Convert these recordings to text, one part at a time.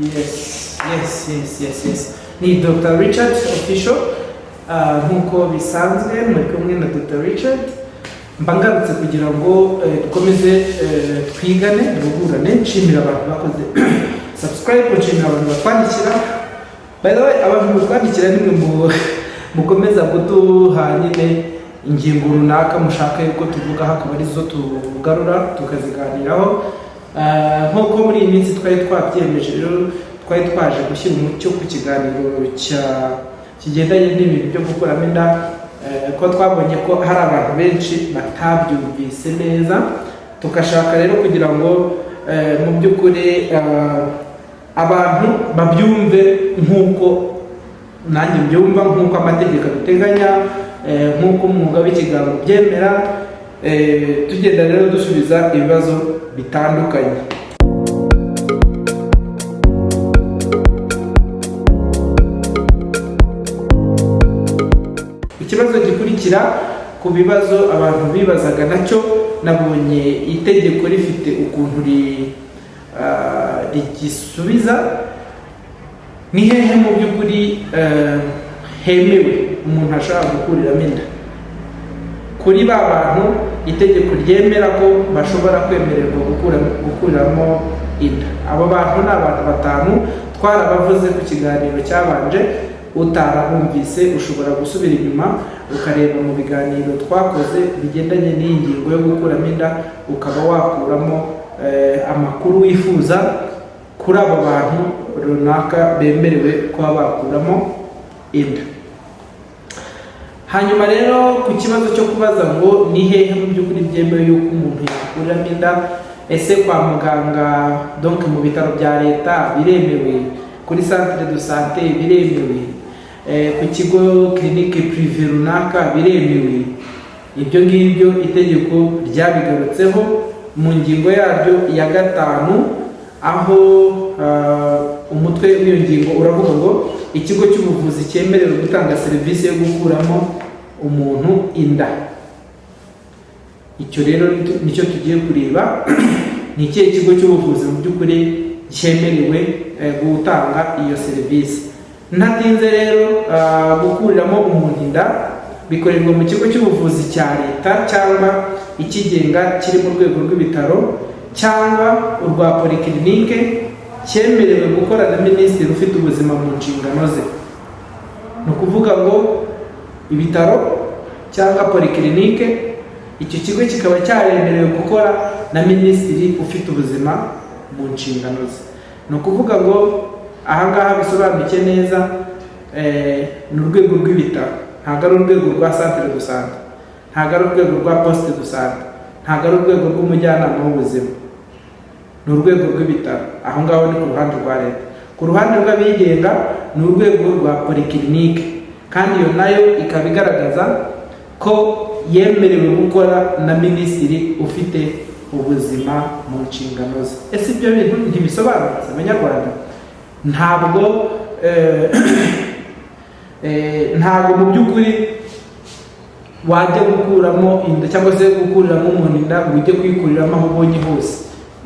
Yes. Ni Dr. Richard Official nkuko bisanzwe muri kumwe na Dr. Richard mbangarutse kugira ngo dukomeze twigane duhurane nshimira abantu bakoze subscribe nshimira abantu batwandikira by the way abantu batwandikira nimwe mukomeza kuduha nyine ingingo runaka mushaka yuko tuvuga hakaba arizo tugarura tukaziganiraho nkuko muri iyi minsi twari twabyemeje rero twari twaje gushyira umucyo ku kiganiro kigendanye n'ibintu byo gukuramo inda ko twabonye ko hari abantu benshi batabyumvise neza tukashaka rero kugira ngo mu by'ukuri abantu babyumve nk'uko nanjye mbyumva nk'uko amategeko abiteganya nk'uko umwuga w'ikigango byemera tugenda rero dusubiza ibibazo bitandukanye. Ikibazo gikurikira ku bibazo abantu bibazaga nacyo nabonye itegeko rifite ukuntu rigisubiza ni hehe mu by'ukuri hemewe umuntu ashobora gukuriramo inda kuri ba bantu itegeko ryemera ko bashobora kwemererwa gukuriramo inda. Abo bantu ni abantu batanu twarabavuze ku kiganiro cyabanje utarabumvise ushobora gusubira inyuma ukareba mu biganiro twakoze bigendanye n'iyi ngingo yo gukuramo inda ukaba wakuramo amakuru wifuza kuri abo bantu runaka bemerewe kuba bakuramo inda. Hanyuma rero ku kibazo cyo kubaza ngo ni hehe mu by'ukuri byemewe yuko umuntu yakuramo inda, ese kwa muganga donc mu bitaro bya leta biremewe, kuri centre de santé biremewe, ku kigo clinique privé runaka biremewe? Ibyo ngibyo itegeko ryabigarutseho mu ngingo yaryo ya 5 aho umutwe w'iyo ngingo uravuga ngo ikigo cy'ubuvuzi cyemerewe gutanga serivisi yo gukuramo umuntu inda. Icyo rero nicyo tugiye kureba ni ikihe kigo cy'ubuvuzi mu by'ukuri cyemerewe gutanga iyo serivisi. Ntatinze rero gukuriramo umuntu inda bikorerwa mu kigo cy'ubuvuzi cya leta cyangwa ikigenga kiri mu rwego rw'ibitaro cyangwa urwa polyclinique cyemerewe gukora na minisitiri ufite ubuzima mu nshingano ze. Ni ukuvuga ngo ibitaro cyangwa polyclinique icyo kigo kikaba cyaremerewe gukora na minisitiri ufite ubuzima mu nshingano ze. Ni ukuvuga ngo ahangaha bisobanuke neza ni urwego rw'ibitaro, ntabwo ari urwego rwa centre de santé, ntabwo ari urwego rwa poste de santé, ntabwo ari urwego rw'umujyanama w'ubuzima, ni urwego rw'ibitaro. Aho ngaho ni ku ruhande rwa leta. Ku ruhande rw'abigenga ni urwego rwa polyclinique kandi iyo nayo ikaba igaragaza ko yemerewe gukora na minisitiri ufite ubuzima mu nshingano ze. Ese ibyo bintu ntibisobanutse abanyarwanda? Ntabwo mu by'ukuri wajya gukuramo inda cyangwa se gukuriramo umuntu inda ngo ujye kwikuriramo aho ubonye hose.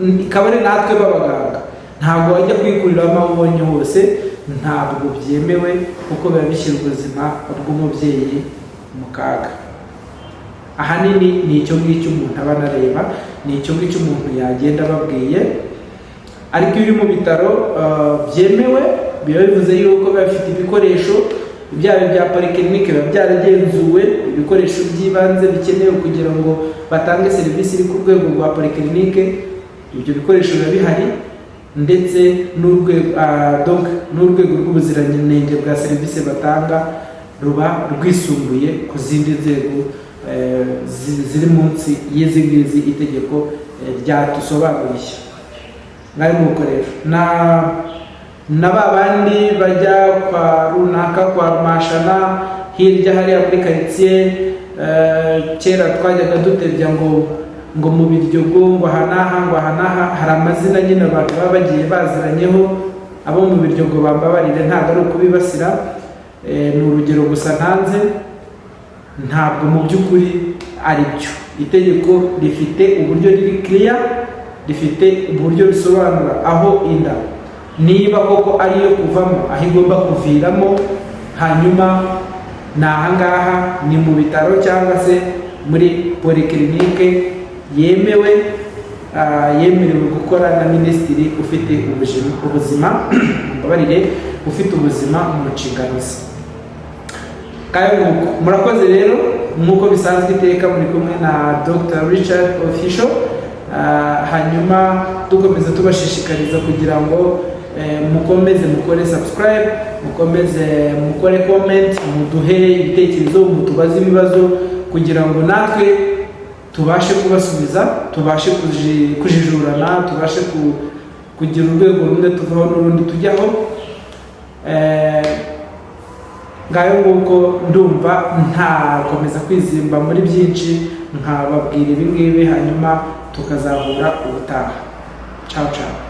Ikaba ari natwe b'abaganga ntabwo wajya kwikuriramo aho ubonye hose, ntabwo byemewe kuko biba bishyira ubuzima bw'umubyeyi mu kaga. Ahanini ni icyo ngicyo umuntu aba anareba, ni icyo ngicyo umuntu yagenda ababwiye. Ariko iyo uri mu bitaro byemewe biba bivuze yuko biba bifite ibikoresho byaba bya polyclinique biba byaragenzuwe, ibikoresho by'ibanze bikenewe kugira ngo batange serivisi iri ku rwego rwa polyclinique. Ibyo bikoresho biba bihari ndetse n'urwego rw'ubuziranenge bwa serivisi batanga ruba rwisumbuye ku zindi nzego ziri munsi y'izi ngizi itegeko ryatusobanuriye. Mwari mukoresha na ba bandi bajya kwa runaka kwa mashana hirya hariya muri quartier, kera twajyaga dutebya ngo mu Biryogo ngo hanaha hari amazina nyine abantu baba bagiye baziranyeho. Abo mu Biryogo bambabarire ntabwo ari ukubibasira, ni urugero gusa ntanze, ntabwo mu by'ukuri ari byo. Itegeko rifite uburyo riri clear, rifite uburyo risobanura aho inda niba koko ariyo kuvamo aho igomba kuviramo, hanyuma ni ahangaha ni mu bitaro cyangwa se muri polyclinique yemerewe gukora na minisitiri ufite ubuzima mbabarire ufite ubuzima mu nshingano ze. Kayo nguko murakoze rero, nk'uko bisanzwe iteka muri kumwe na Dr. Richard Official. Hanyuma dukomeza tubashishikariza kugira ngo mukomeze mukore subscribe, mukomeze mukore comment, muduhe ibitekerezo, mutubaze ibibazo kugira ngo natwe tubashe kubasubiza, tubashe kujijurana, tubashe kugira urwego rumwe tuvaho n'urundi tujyaho. Ngayo nguko ndumva ntakomeza kwizimba muri byinshi, nkababwira ibi ngibi hanyuma tukazahura ubutaha. Ciao ciao.